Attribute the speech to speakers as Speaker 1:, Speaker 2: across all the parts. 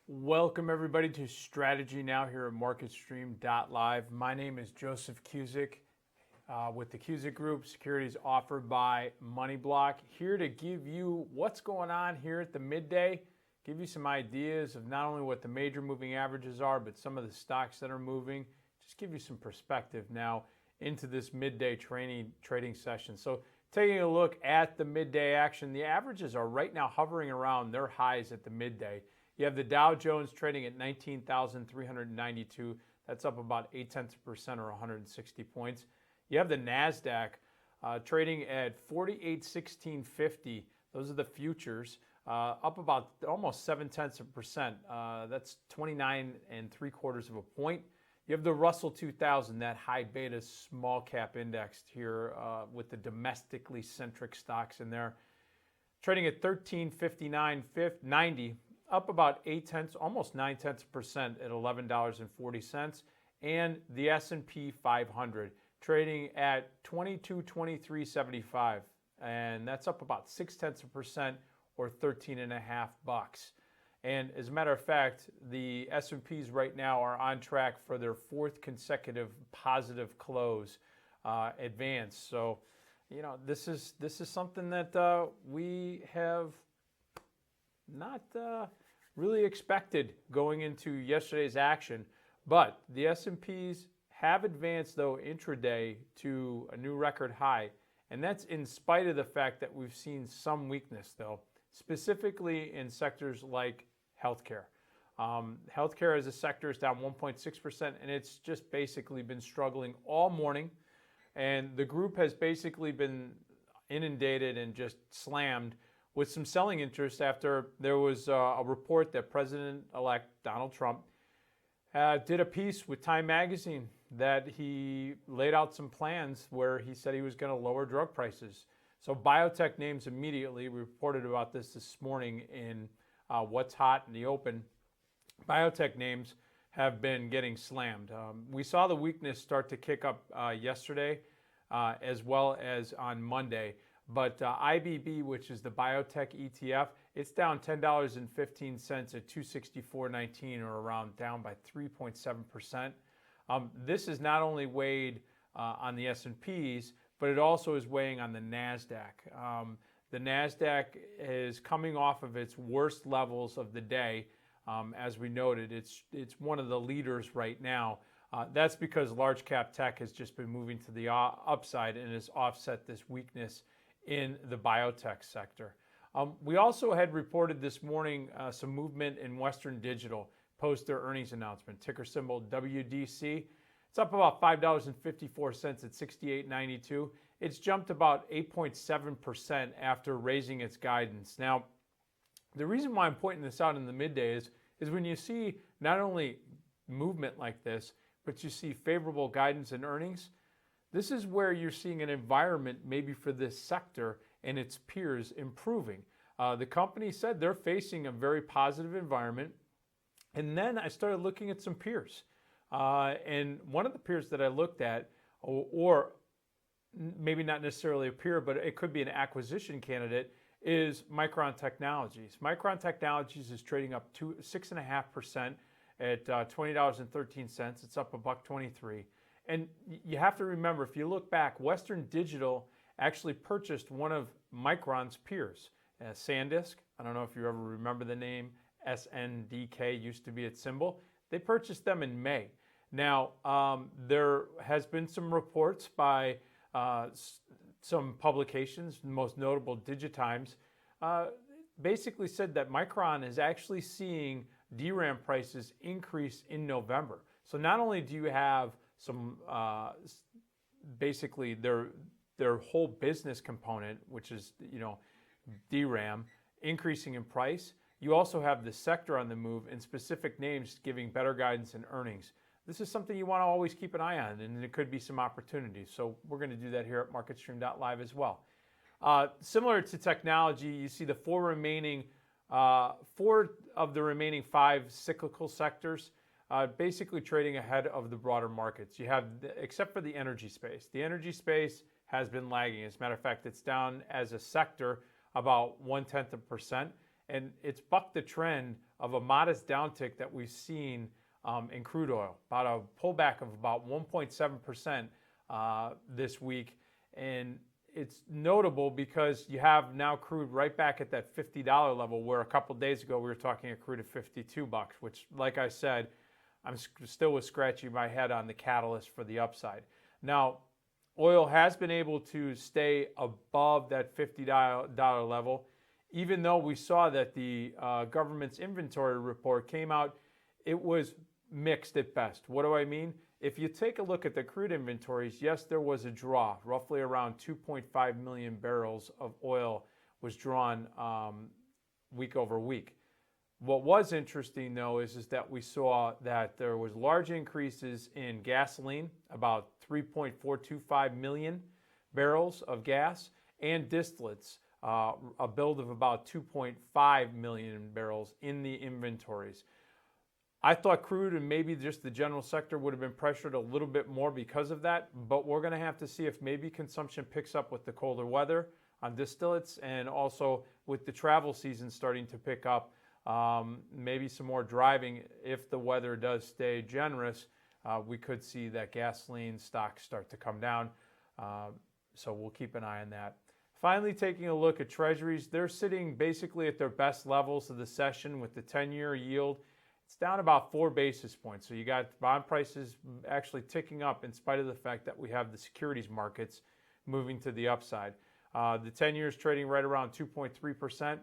Speaker 1: Welcome everybody to Strategy Now here at MarketStream.live. My name is Joseph Cusick with the Cusick Group, securities offered by MoneyBlock. Here to give you what's going on here at the midday, give you some ideas of not only what the major moving averages are, but some of the stocks that are moving. Just give you some perspective now into this midday trading session. So taking a look at the midday action, the averages are right now hovering around their highs at the midday. You have the Dow Jones trading at 19,392. That's up about 0.8% or 160 points. You have the NASDAQ trading at 48,1650. Those are the futures, up about almost 0.7%. That's 29.75 of a point. You have the Russell 2000, that high beta small cap index here with the domestically centric stocks in there, trading at 1359.90. Up about 0.8, almost 0.9% at $11.40, and the S&P 500 trading at 2223.75, and that's up about 0.6% or $13.50. And as a matter of fact, the S&Ps right now are on track for their fourth consecutive positive close advance. So, you know, this is something that we have not really expected going into yesterday's action, but the S&Ps have advanced though intraday to a new record high, and that's in spite of the fact that we've seen some weakness though, specifically in sectors like healthcare. Healthcare as a sector is down 1.6%, and it's just basically been struggling all morning, and the group has basically been inundated and just slammed with some selling interest after there was a report that President-elect Donald Trump did a piece with Time Magazine that he laid out some plans where he said he was going to lower drug prices. So biotech names immediately, we reported about this morning in What's Hot in the Open. Biotech names have been getting slammed. We saw the weakness start to kick up yesterday as well as on Monday. But IBB, which is the biotech ETF, it's down $10.15 at 264.19, or around down by 3.7%. This is not only weighed on the S&Ps, but it also is weighing on the NASDAQ. The NASDAQ is coming off of its worst levels of the day. As we noted, it's one of the leaders right now. That's because large cap tech has just been moving to the upside and has offset this weakness in the biotech sector. We also had reported this morning some movement in Western Digital post their earnings announcement, ticker symbol WDC. It's up about $5.54 at 68.92. It's jumped about 8.7% after raising its guidance. Now, the reason why I'm pointing this out in the midday is when you see not only movement like this, but you see favorable guidance and earnings, this is where you're seeing an environment maybe for this sector and its peers improving. The company said they're facing a very positive environment. And then I started looking at some peers. And one of the peers that I looked at, or maybe not necessarily a peer, but it could be an acquisition candidate, is Micron Technologies. Micron Technologies is trading up 6.5% at $20.13. It's up $1.23. And you have to remember, if you look back, Western Digital actually purchased one of Micron's peers, SanDisk. I don't know if you ever remember the name. SNDK used to be its symbol. They purchased them in May. Now, there has been some reports by some publications, most notable Digitimes, basically said that Micron is actually seeing DRAM prices increase in November. So not only do you have some basically their whole business component, which is DRAM, increasing in price, you also have the sector on the move and specific names giving better guidance and earnings. This is something you want to always keep an eye on, and there could be some opportunities. So we're going to do that here at MarketStream.live as well. Similar to technology, you see the four of the remaining five cyclical sectors basically trading ahead of the broader markets. You have, except for the energy space. The energy space has been lagging. As a matter of fact, it's down as a sector about 0.1%. and it's bucked the trend of a modest downtick that we've seen in crude oil, about a pullback of about 1.7% this week. And it's notable because you have now crude right back at that $50 level, where a couple days ago we were talking a crude at $52, which, like I said, I'm still was scratching my head on the catalyst for the upside. Now, oil has been able to stay above that $50 level, even though we saw that the government's inventory report came out. It was mixed at best. What do I mean? If you take a look at the crude inventories, yes, there was a draw. Roughly around 2.5 million barrels of oil was drawn week over week. What was interesting, though, is that we saw that there was large increases in gasoline, about 3.425 million barrels of gas, and distillates, a build of about 2.5 million barrels in the inventories. I thought crude and maybe just the general sector would have been pressured a little bit more because of that, but we're going to have to see if maybe consumption picks up with the colder weather on distillates, and also with the travel season starting to pick up, maybe some more driving. If the weather does stay generous, we could see that gasoline stocks start to come down, so we'll keep an eye on that. Finally, taking a look at treasuries, they're sitting basically at their best levels of the session, with the 10-year yield. It's down about 4 basis points. So you got bond prices actually ticking up in spite of the fact that we have the securities markets moving to the upside. The 10 years trading right around 2.3%.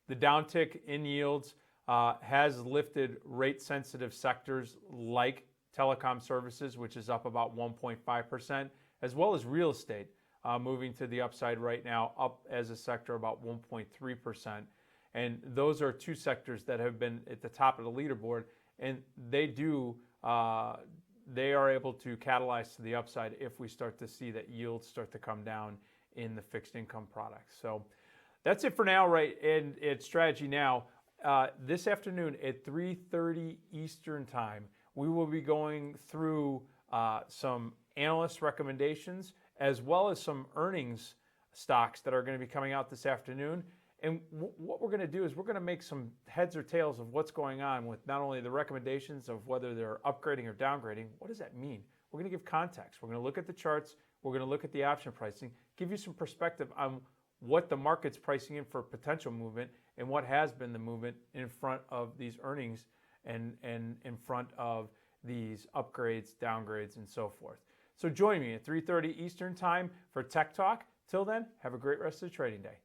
Speaker 1: The downtick in yields has lifted rate-sensitive sectors like telecom services, which is up about 1.5%, as well as real estate moving to the upside right now, up as a sector about 1.3%. And those are two sectors that have been at the top of the leaderboard, and they are able to catalyze to the upside if we start to see that yields start to come down in the fixed income products. So that's it for now, right? And it's Strategy Now. This afternoon at 3:30 Eastern Time, we will be going through some analyst recommendations, as well as some earnings stocks that are going to be coming out this afternoon. And what we're going to do is we're going to make some heads or tails of what's going on with not only the recommendations of whether they're upgrading or downgrading. What does that mean? We're going to give context. We're going to look at the charts. We're going to look at the option pricing, give you some perspective on what the market's pricing in for potential movement and what has been the movement in front of these earnings and in front of these upgrades, downgrades, and so forth. So join me at 3:30 Eastern Time for Tech Talk. Till then, have a great rest of the trading day.